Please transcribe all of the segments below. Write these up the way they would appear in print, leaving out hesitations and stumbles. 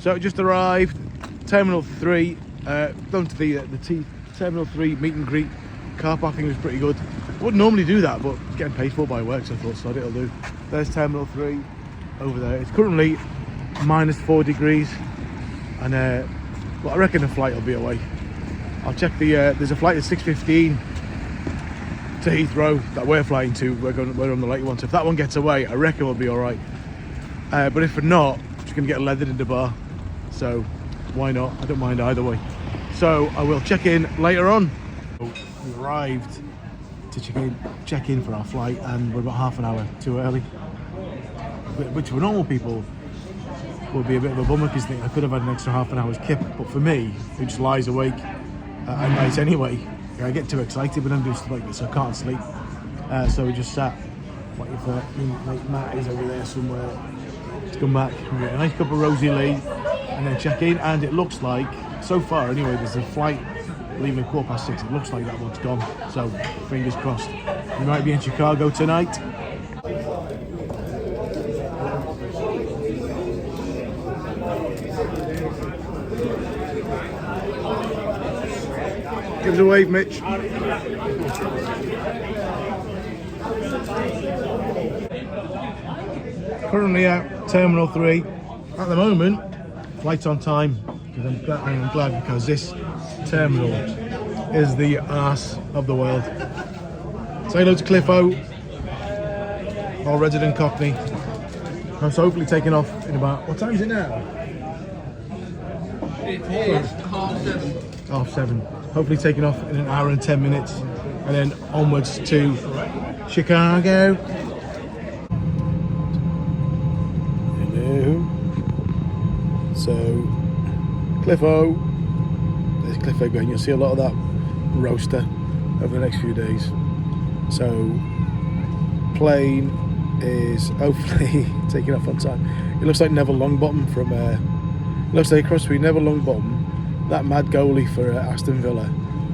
So it just arrived, Terminal 3, gone to the Terminal 3 meet and greet. Car parking was pretty good. I wouldn't normally do that, but getting paid for by work, so I thought, sod it'll do. There's Terminal 3 over there. It's currently -4 degrees, and well, I reckon the flight will be away. I'll check there's a flight at 6:15 to Heathrow that we're flying to. We're on the late one, so if that one gets away, I reckon we'll be all right. But if not, I'm just gonna get leathered in the bar. So why not? I don't mind either way. So I will check in later on. We arrived to check in for our flight, and we're about half an hour too early, which for normal people would be a bit of a bummer because I could have had an extra half an hour's kip. But for me, who just lies awake at night anyway, I get too excited when I'm doing stuff like this, so I can't sleep. So we just sat waiting for mate Matt is over there somewhere to come back. We get a nice cup of Rosie Lee and then check in, and it looks like, so far anyway, there's a flight leaving at 6:15. It looks like that one's gone, so fingers crossed. We might be in Chicago tonight. Give us a wave, Mitch. Currently at Terminal 3. At the moment, flight's on time. I'm glad because this terminal is the arse of the world. Say hello to Cliffo, our resident Cockney. I'm so hopefully taking off in about, what time is it now? It's 7:30. 7:30. Hopefully taking off in an hour and 10 minutes, and then onwards to Chicago. Hello. So, Cliffo. There's Cliffo going. You'll see a lot of that roaster over the next few days. So, plane is hopefully taking off on time. It looks like Neville Longbottom from. It looks like across between Neville Longbottom, that mad goalie for Aston Villa,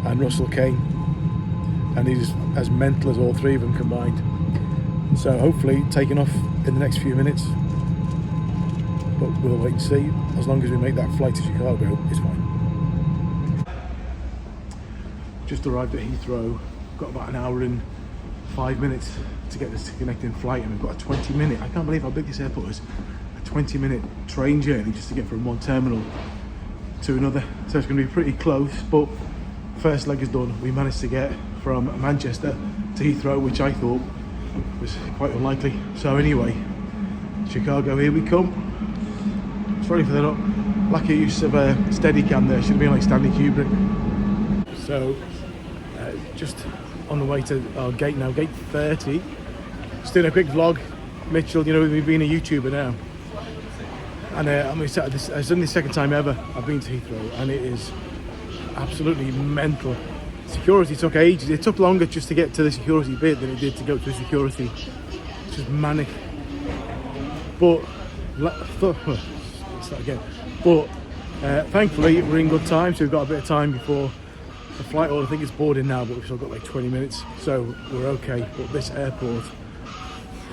and Russell Kane, and he's as mental as all three of them combined. So hopefully taking off in the next few minutes, but we'll wait and see. As long as we make that flight to Chicago, it's fine. Just arrived at Heathrow. Got about an hour and 5 minutes to get this connecting flight, and we've got a 20-minute. I can't believe how big this airport is. A 20-minute train journey just to get from one terminal to another, so it's going to be pretty close. But first leg is done. We managed to get from Manchester to Heathrow, which I thought was quite unlikely. So anyway, Chicago, here we come. Sorry for the lack of use of a Steadicam there. Should have been like Stanley Kubrick. So just on the way to our gate now, gate 30. Just doing a quick vlog. Mitchell, you know, we've been a YouTuber now. And it's only the second time ever I've been to Heathrow, and it is absolutely mental. Security took ages. It took longer just to get to the security bit than it did to go to security. It's just manic. But start again. But thankfully we're in good time, so we've got a bit of time before the flight. Or I think it's boarding now, but we've still got like 20 minutes, so we're okay. But this airport,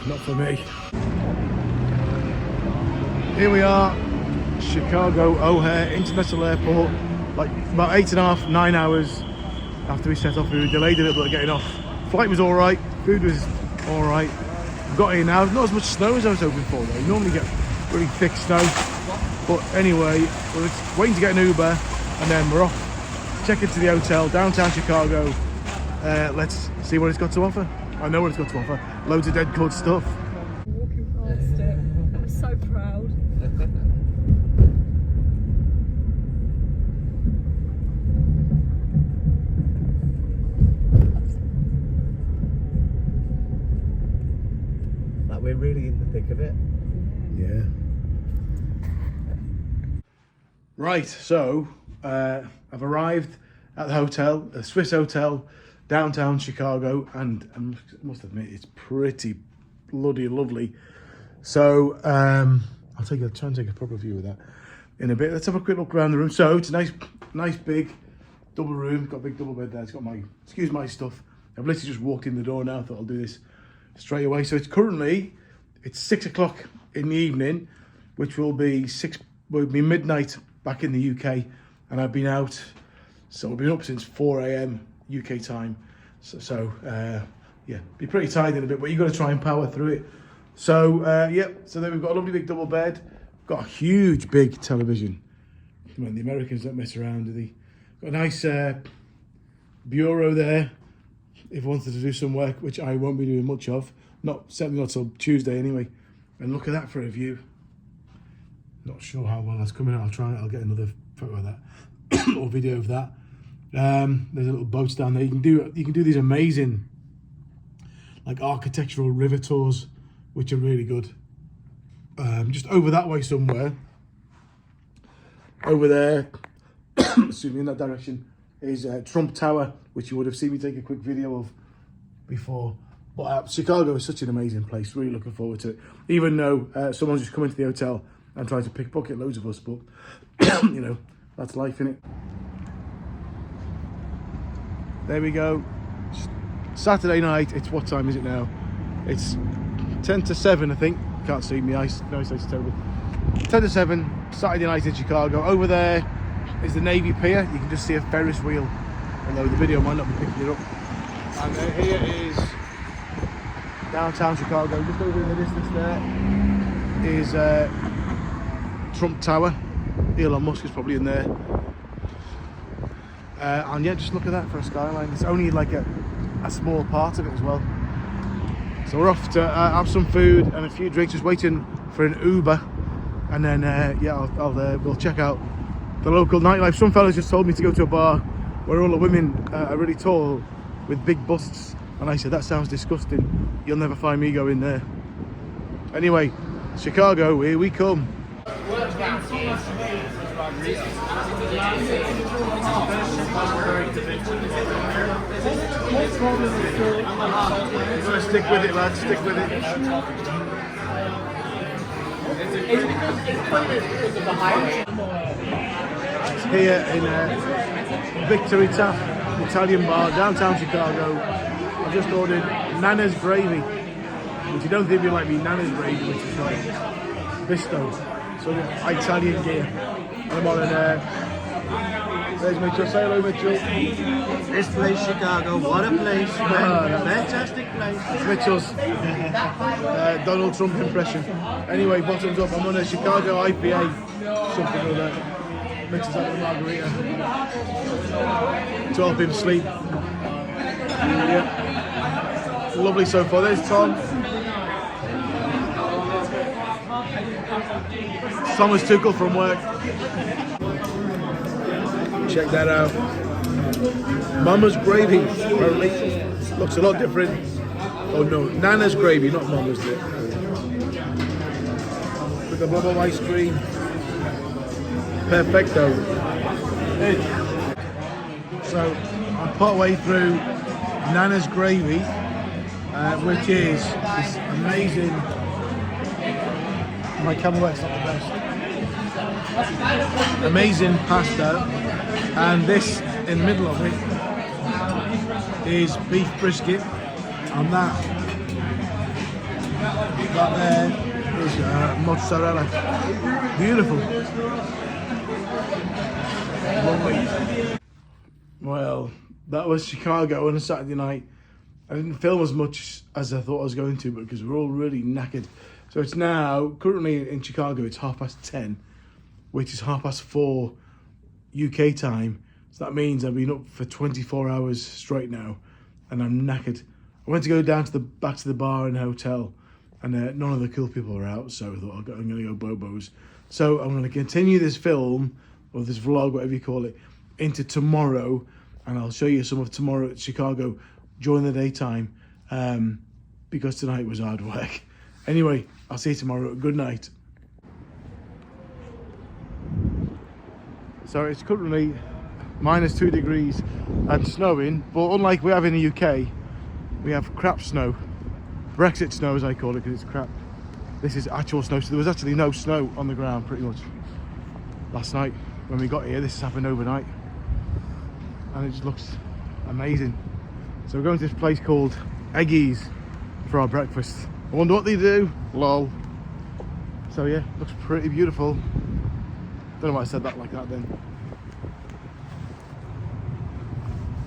not for me. Here we are, Chicago O'Hare International Airport, like about 8.5, 9 hours after we set off. We were delayed a little bit getting off. Flight was all right, food was all right. We've got here now, not as much snow as I was hoping for though. You normally get really thick snow. But anyway, we're waiting to get an Uber, and then we're off. Check into the hotel, downtown Chicago. Let's see what it's got to offer. I know what it's got to offer. Loads of dead cut stuff. Walking past it, I'm so proud. Like we're really in the thick of it. Yeah. Right, so I've arrived at the hotel, a Swiss hotel, downtown Chicago, and I must admit it's pretty bloody lovely. So I'll try and take a proper view of that in a bit. Let's have a quick look around the room. So it's a nice big double room. Got a big double bed there. It's got my, excuse my stuff. I've literally just walked in the door now. I thought I'll do this straight away. So it's 6 o'clock in the evening, which will be it'd be midnight back in the UK, and I've been out, so I've been up since 4 a.m. UK time. So yeah, be pretty tired in a bit, but you've got to try and power through it. So yeah, so then we've got a lovely big double bed, got a huge big television. Come on, the Americans don't mess around, do they? Got a nice bureau there if I wanted to do some work, which I won't be doing much of. Certainly not till Tuesday anyway. And look at that for a view. Not sure how well that's coming out. I'll get another photo of that or video of that. There's a little boats down there. You can do these amazing like architectural river tours, which are really good. Just over that way somewhere, over there, excuse me, in that direction is Trump Tower, which you would have seen me take a quick video of before. But Chicago is such an amazing place. Really looking forward to it. Even though someone's just come into the hotel and tried to pickpocket loads of us, but you know, that's life, innit? There we go. Saturday night. It's what time is it now? It's 10 to 7, I think. Can't see me. My eyesight's terrible. 10 to 7. Saturday night in Chicago. Over there is the Navy Pier. You can just see a Ferris wheel, although the video might not be picking it up. And here is downtown Chicago. Just over in the distance there is Trump Tower. Elon Musk is probably in there. And yeah, just look at that for a skyline. It's only like a small part of it as well. So we're off to have some food and a few drinks, just waiting for an Uber. And then yeah, we'll check out the local nightlife. Some fellas just told me to go to a bar where all the women are really tall with big busts. And I said, that sounds disgusting. You'll never find me going there. Anyway, Chicago, here we come. Stick with it, lads, stick with it. It's here in Victory Tap, Italian bar, downtown Chicago. I just ordered Nana's Gravy, which you don't think you like me, Nana's Gravy, which is like Visto, sort of Italian gear. And I'm on there's Mitchell. Say hello, Mitchell. This place, Chicago, what a place, man. Fantastic place. It's Mitchell's Donald Trump impression. Anyway, bottoms up, I'm on a Chicago IPA, something like that. Mitchell's having a margarita to help him sleep. Yeah. Lovely so far. There's Tom. Thomas Tuchel from work. Check that out. Mama's Gravy. Apparently looks a lot different. Oh no, Nana's Gravy, not Mama's. With the bubble ice cream. Perfecto. So I'm part way through Nana's Gravy, which is this amazing. My camera work's not the best. Amazing pasta, and this in the middle of it is beef brisket, and that there is mozzarella. Beautiful. Lovely. Well, that was Chicago on a Saturday night. I didn't film as much as I thought I was going to because we're all really knackered. So it's now, currently in Chicago, it's 10:30, which is 4:30 UK time. So that means I've been up for 24 hours straight now, and I'm knackered. I went to go down to back to the bar in the hotel, and none of the cool people were out, so I thought I'm going to go Bobo's. So I'm going to continue this film, or this vlog, whatever you call it, into tomorrow, and I'll show you some of tomorrow at Chicago during the daytime, because tonight was hard work. Anyway, I'll see you tomorrow. Good night. So it's currently -2 degrees and snowing, but unlike we have in the UK, we have crap snow. Brexit snow, as I call it, because it's crap. This is actual snow, so there was actually no snow on the ground pretty much last night when we got here. This has happened overnight, and it just looks amazing. So we're going to this place called Eggy's for our breakfast. I wonder what they do. Lol. So yeah, looks pretty beautiful. Don't know why I said that like that then.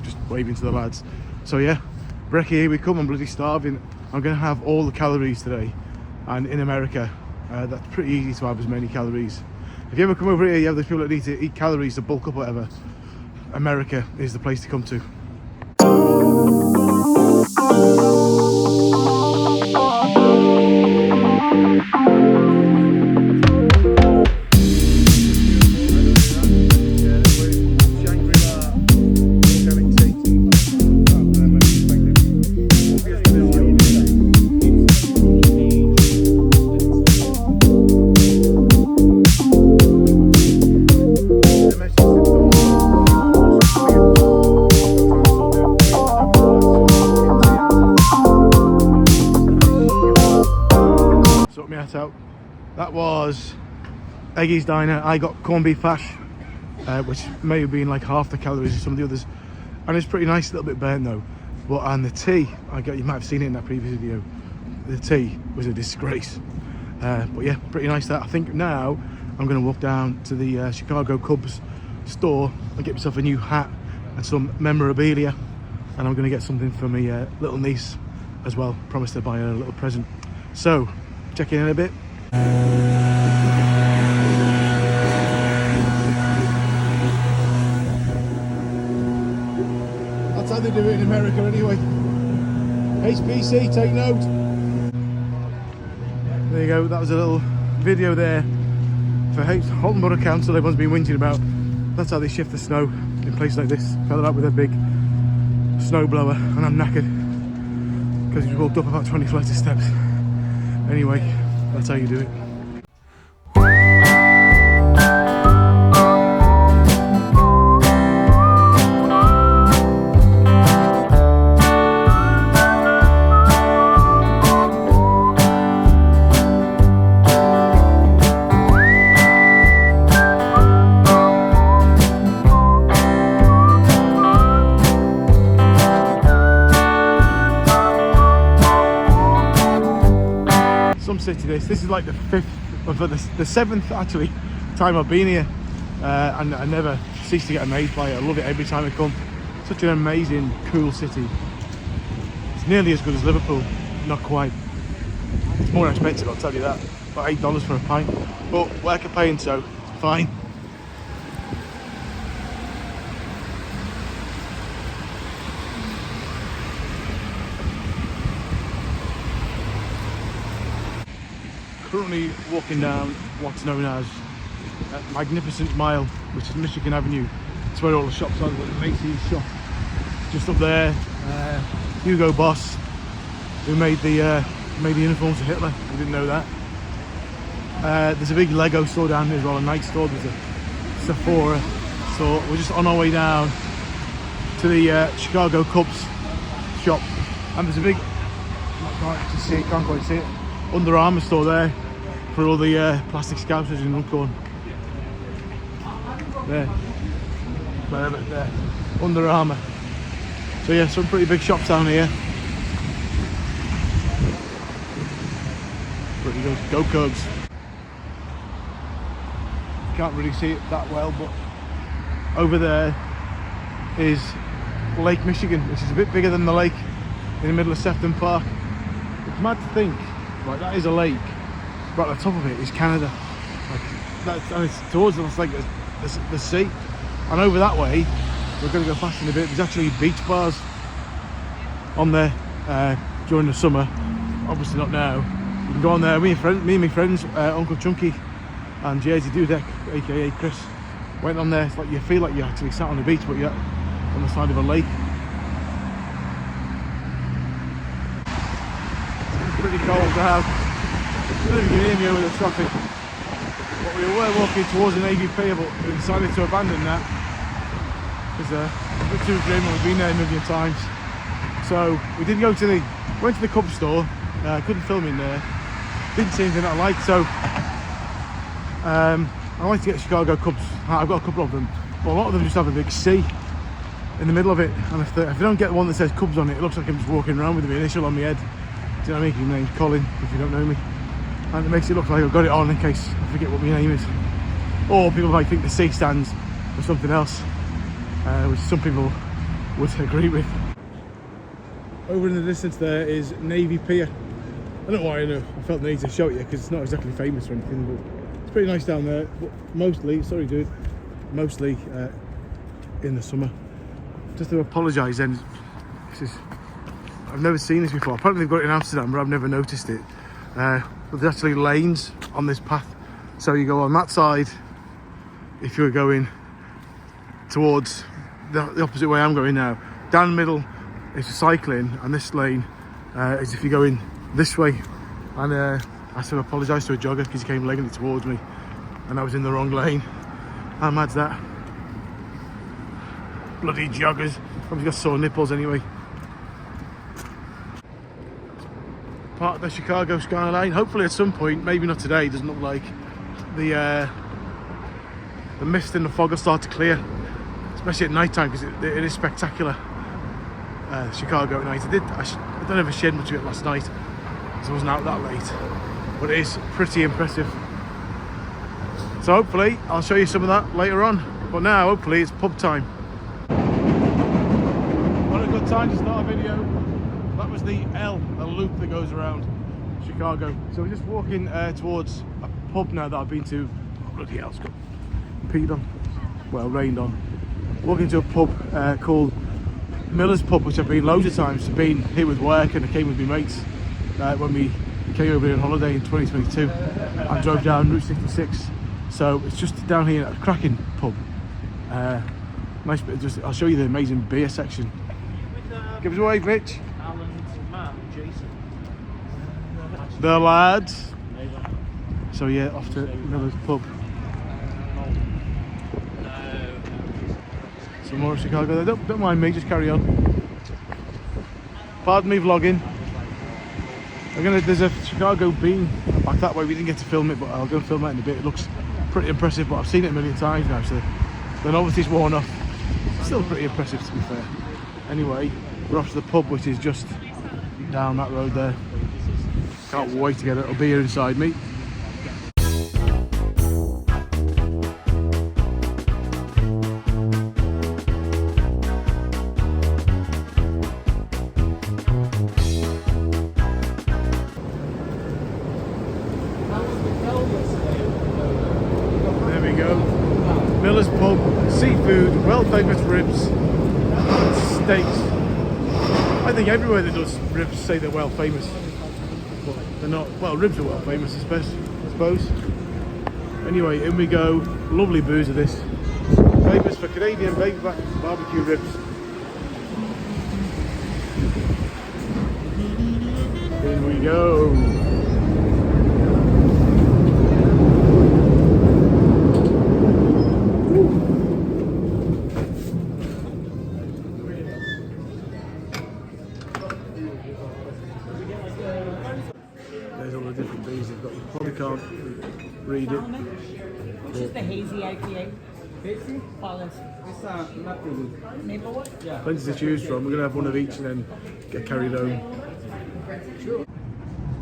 Just waving to the lads. So yeah, brekkie, here we come. I'm bloody starving. I'm going to have all the calories today. And in America, that's pretty easy to have as many calories. If you ever come over here, you have those people that need to eat calories to bulk up or whatever, America is the place to come to. Out. That was Eggy's Diner. I got corned beef hash, which may have been like half the calories of some of the others, and it's pretty nice, a little bit burnt though. But and the tea, you might have seen it in that previous video, the tea was a disgrace. But yeah, pretty nice that. I think now I'm going to walk down to the Chicago Cubs store and get myself a new hat and some memorabilia, and I'm going to get something for my little niece as well. Promised to buy her a little present. So check in a bit. That's how they do it in America anyway. HPC, take note. There you go, that was a little video there for Holton Borough Council. Everyone's been whinging about. That's how they shift the snow in places like this. Fell out with a big snow blower, and I'm knackered because we walked up about 20 flights of steps. Anyway, that's how you do it. City this is like the fifth or the seventh actually time I've been here, and I never cease to get amazed by it. I love it every time I come. Such an amazing, cool city. It's nearly as good as Liverpool, not quite. It's more expensive, I'll tell you that. About $8 for a pint, but we're paying, so it's fine. Currently walking down what's known as Magnificent Mile, which is Michigan Avenue. It's where all the shops are. The Macy's shop just up there. Hugo Boss, who made the uniforms for Hitler. We didn't know that. There's a big Lego store down there as well, a Nike store. There's a Sephora store. We're just on our way down to the Chicago Cubs shop, and there's a big, can't quite see it, Under Armour store there for all the plastic scousers in Runcorn. There, Under Armour. So yeah, some pretty big shops down here. Pretty good. Go Cubs. Can't really see it that well, but over there is Lake Michigan, which is a bit bigger than the lake in the middle of Sefton Park. It's mad to think, like, that is a lake, but at the top of it is Canada. Like, that's, and it's towards us, like the sea. And over that way, we're going to go past in a bit. There's actually beach bars on there during the summer. Obviously not now. You can go on there. Me and my friends, Uncle Chunky and Jersey Dudek, aka Chris, went on there. It's like you feel like you actually sat on the beach, but you're on the side of a lake. It's pretty cold now. I don't know if you can hear me over the traffic. But we were walking towards an AVP, but we decided to abandon that because a bit too grim, and we've been there a million times. So we did go to went to the Cubs store. Couldn't film in there. Didn't see anything that I liked, so I like to get Chicago Cubs. I've got a couple of them, but a lot of them just have a big C in the middle of it. And if I don't get the one that says Cubs on it, it looks like I'm just walking around with the initial on my head. Do you know what I mean? My name's Colin, if you don't know me. And it makes it look like I've got it on in case I forget what my name is. Or people might think the C stands for something else, which some people would agree with. Over in the distance there is Navy Pier. I don't know why I felt the need to show it you, because it's not exactly famous or anything, but it's pretty nice down there. But mostly, sorry dude, mostly in the summer. Just to apologise then, I've never seen this before. Apparently they've got it in Amsterdam, but I've never noticed it. But there's actually lanes on this path. So you go on that side if you're going towards the opposite way I'm going now. Down the middle is for cycling, and this lane is if you're going this way. And I had to apologise to a jogger because he came legging it towards me and I was in the wrong lane. How mad's that? Bloody joggers. Probably got sore nipples anyway. Part of the Chicago skyline. Hopefully at some point, maybe not today, doesn't look like, the mist and the fog will start to clear, especially at night time, because it is spectacular. Chicago at night. I don't ever shed much of it last night, so I wasn't out that late, but it is pretty impressive. So hopefully I'll show you some of that later on, but now hopefully it's pub time. What a good time to start a video. That was the L, a loop that goes around Chicago. So we're just walking towards a pub now that I've been to. Oh, bloody hell, it's got peed on, well, rained on. Walking to a pub called Miller's Pub, which I've been loads of times. I've been here with work, and I came with my mates when we came over here on holiday in 2022 and drove down Route 66. So it's just down here at a cracking pub. Nice bit. I'll show you the amazing beer section. Give us a wave, Mitch. Alan's man, Jason. The lads. So yeah, off to Miller's Pub. Some more of Chicago there. Don't mind me, just carry on. Pardon me vlogging. There's a Chicago bean back that way. We didn't get to film it, but I'll go and film that in a bit. It looks pretty impressive, but I've seen it a million times now, so the novelty's worn off. Still pretty impressive, to be fair. Anyway, we're off to the pub, which is just down that road there. Can't wait to get a beer inside me. There we go. Miller's Pub, seafood, well famous ribs, steaks. I think everywhere that does ribs say they're well famous, but they're not. Well, ribs are well famous, I suppose. Anyway, in we go. Lovely booze of this. Famous for Canadian baby back barbecue ribs. In we go. There's all the different beers they've got. You probably can't read it. Which is the hazy IPA? Hazy? Colin. It's not really. Maplewood? Yeah. Plenty to choose from. We're going to have one of each and then get carried home.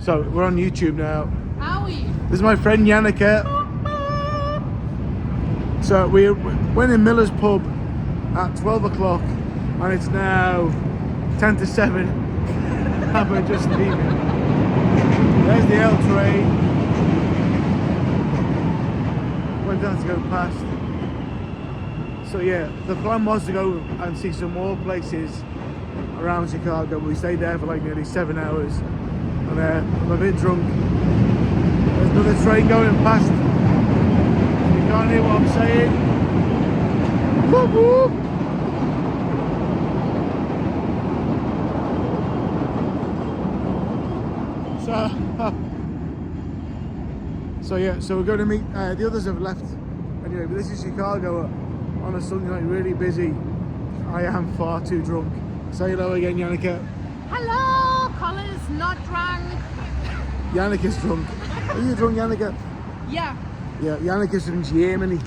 So we're on YouTube now. Howie! This is my friend Yannicka. So we went in Miller's Pub at 12 o'clock and it's now 10 to 7 and we're just leaving. There's the L train. We're going to go past. So yeah, the plan was to go and see some more places around Chicago. We stayed there for like nearly 7 hours and I'm a bit drunk. There's another train going past. You can't hear what I'm saying. Whoop whoop. So yeah, so we're going to meet, the others have left anyway, but this is Chicago on a Sunday night, really busy. I am far too drunk. Say hello again, Yannicka. Hello! Colin's not drunk. Yannicka's drunk. Are you drunk, Yannicka? Yeah. Yeah, Yannicka's from Germany.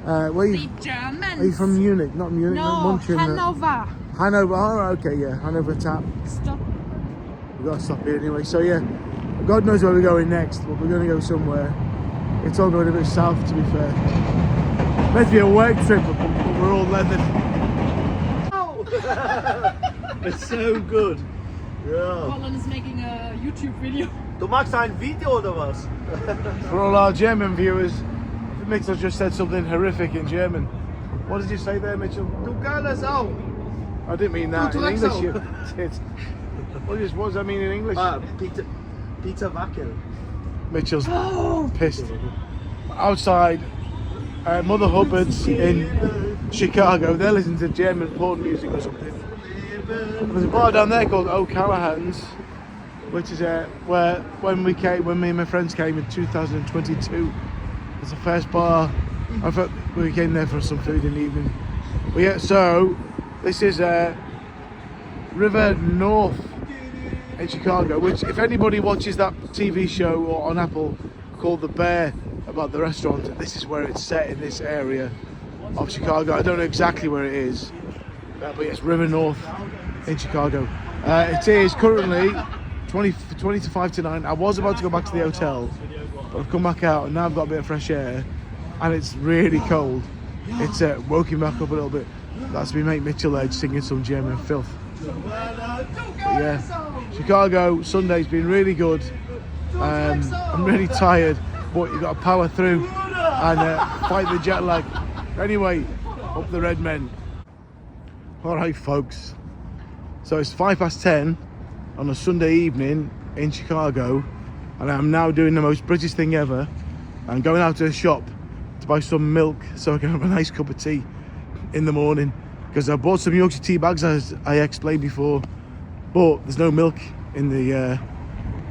Where are you? The Germans. Are you from Munich? Not Munich, No, Munchen. Hanover. Hanover, oh, okay, yeah, Hanover tap. Stop. We've got to stop here anyway. So yeah, God knows where we're going next, but we're going to go somewhere. It's all going a bit south, to be fair. Meant to be a work trip, but we're all leathered. It's so good. Ja. Colin is making a YouTube video. Du machst ein Video oder was? For all our German viewers, Mitchell just said something horrific in German. What did you say there, Mitchell? Du geiler Sau. I didn't mean that in English. You did. What does that mean in English? Peter Wackel. Mitchell's pissed. Outside Mother Hubbard's in Chicago, they're listening to German porn music or something. There's a bar down there called O'Callahan's, which is where when me and my friends came in 2022, it's the first bar. I thought we came there for some food in the evening. But yeah, so this is River North in Chicago, which if anybody watches that TV show or on Apple called The Bear about the restaurant, this is where it's set, in this area of Chicago. I don't know exactly where it is, but it's River North in Chicago. It is currently 20 to 5 to 9. I was about to go back to the hotel, but I've come back out and now I've got a bit of fresh air and it's really cold. It's woken back up a little bit. That's me mate Mitchell there singing some German filth. But yeah, Chicago Sunday's been really good. I'm really tired, but you've got to power through and fight the jet lag. Anyway, up the red men. Alright folks, so it's 10:05 on a Sunday evening in Chicago, and I'm now doing the most British thing ever. I'm going out to a shop to buy some milk so I can have a nice cup of tea in the morning, because I bought some Yorkshire tea bags as I explained before, but there's no milk in the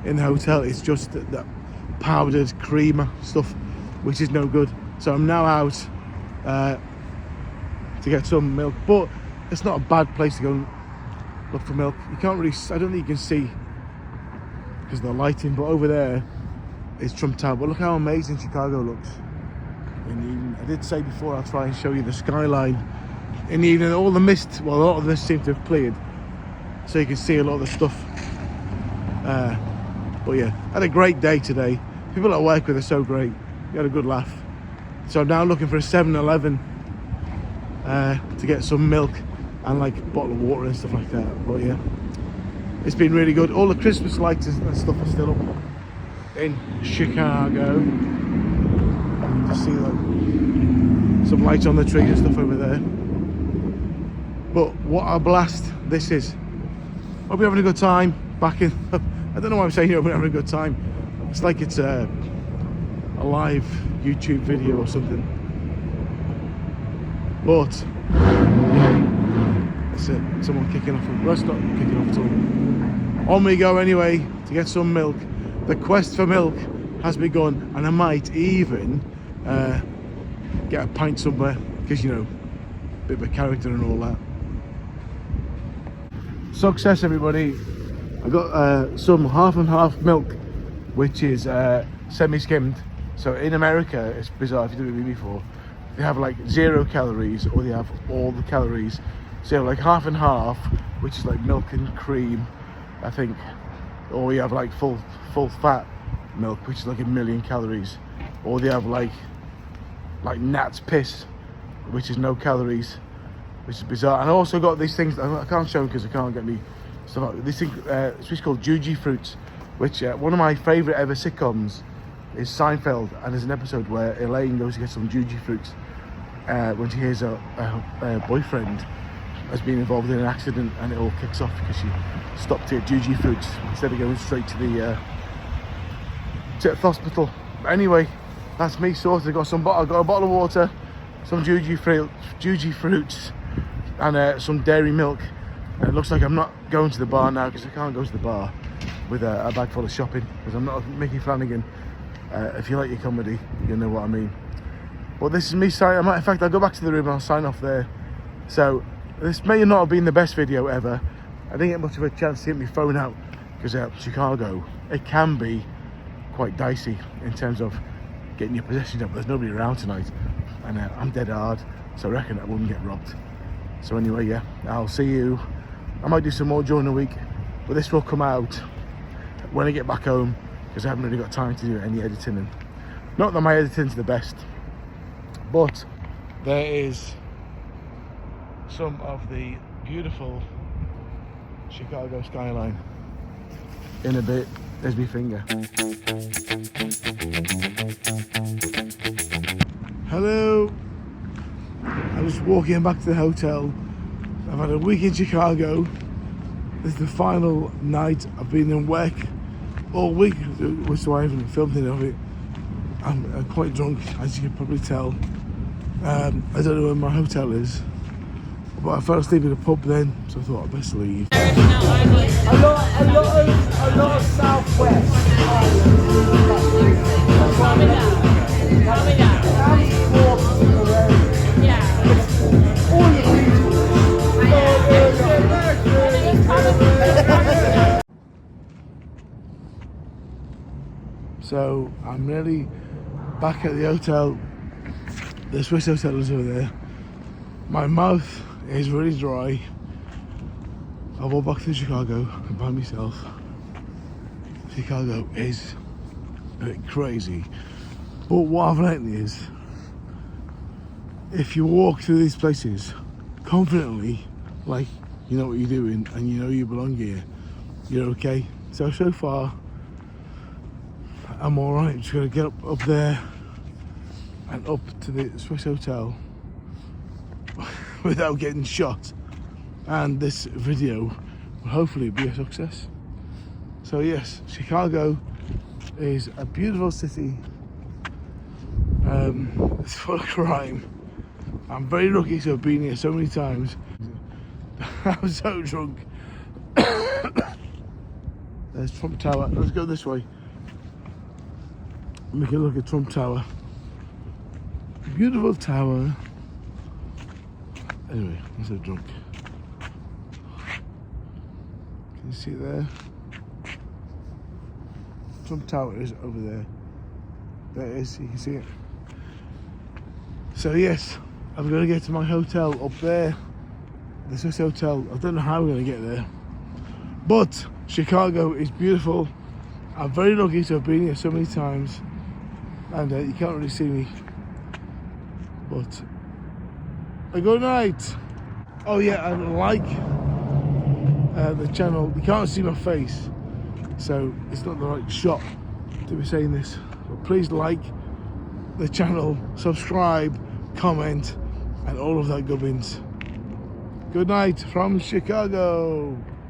hotel. It's just that powdered cream stuff, which is no good. So I'm now out to get some milk, but it's not a bad place to go and look for milk. You can't really, I don't think you can see because of the lighting, but over there is Trump Tower. But look how amazing Chicago looks in the evening. I did say before I'll try and show you the skyline in the evening. All the mist, well, a lot of this seems to have cleared, so you can see a lot of the stuff. But yeah, I had a great day today. People I work with are so great. We had a good laugh. So I'm now looking for a 7-Eleven to get some milk and like a bottle of water and stuff like that. But yeah, it's been really good. All the Christmas lights and stuff are still up in Chicago. You can see like some lights on the tree and stuff over there. But what a blast this is. Hope you're having a good time back in I don't know why I'm saying you're having a good time. It's like it's a live YouTube video or something. But that's it, someone kicking off. Well, it's not kicking off at all. On we go anyway to get some milk. The quest for milk has begun, and I might even get a pint somewhere, because you know, a bit of a character and all that. Success, everybody. I got some half and half milk, which is semi-skimmed. So in America, it's bizarre, if you've done it before, they have like 0 calories, or they have all the calories. So you have like half and half, which is like milk and cream, I think, or you have like full fat milk, which is like 1,000,000 calories, or they have like Nat's piss, which is no calories, which is bizarre. And I also got these things, I can't show them because I can't get me stuff out. This thing, it's called Juji Fruits, which one of my favourite ever sitcoms is Seinfeld, and there's an episode where Elaine goes to get some Juji Fruits when she hears her boyfriend has been involved in an accident, and it all kicks off because she stopped at Juji Fruits instead of going straight to the hospital. But anyway, that's me sorted. I got a bottle of water, some Juji Fruits, and some dairy milk. And it looks like I'm not going to the bar now, because I can't go to the bar with a bag full of shopping, because I'm not Mickey Flanagan. If you like your comedy, you'll know what I mean. But this is me signing. In fact, I'll go back to the room and I'll sign off there. So this may not have been the best video ever. I didn't get much of a chance to get my phone out, because Chicago, it can be quite dicey in terms of getting your possessions up. There's nobody around tonight, and I'm dead hard, so I reckon I wouldn't get robbed. So anyway, yeah, I'll see you. I might do some more during the week, but this will come out when I get back home, because I haven't really got time to do any editing and Not that my editing's the best, but there is some of the beautiful Chicago skyline. In a bit, there's my finger. Hello. I'm just walking back to the hotel. I've had a week in Chicago. This is the final night. I've been in work all week, which is why I haven't filmed any of it. I'm quite drunk, as you can probably tell. I don't know where my hotel is, but I fell asleep in a pub then, so I thought I'd best leave. A lot of Southwest. Calm it down. Calm it down. Yeah. All the people. So I'm nearly back at the hotel. The Swiss hotel is over there. My mouth is really dry. I walked back to Chicago by myself. Chicago is a bit crazy. But what I've learned is, if you walk through these places confidently, like you know what you're doing and you know you belong here, you're okay. So far, I'm alright. Just gotta get up there and up to the Swiss hotel without getting shot. And this video will hopefully be a success. So yes, Chicago is a beautiful city. It's full of crime. I'm very lucky to have been here so many times. I'm so drunk. There's Trump Tower. Let's go this way. We can look at Trump Tower. Beautiful tower. Anyway, I'm so drunk. Can you see it there? Trump Tower is over there. There it is, you can see it. So yes, I'm going to get to my hotel up there. The Swiss hotel. I don't know how we're going to get there. But Chicago is beautiful. I'm very lucky to have been here so many times. And you can't really see me. But a good night. Oh yeah, and like the channel. You can't see my face, so it's not the right shot to be saying this. But please like the channel, subscribe, comment, and all of that gubbins. Good night from Chicago.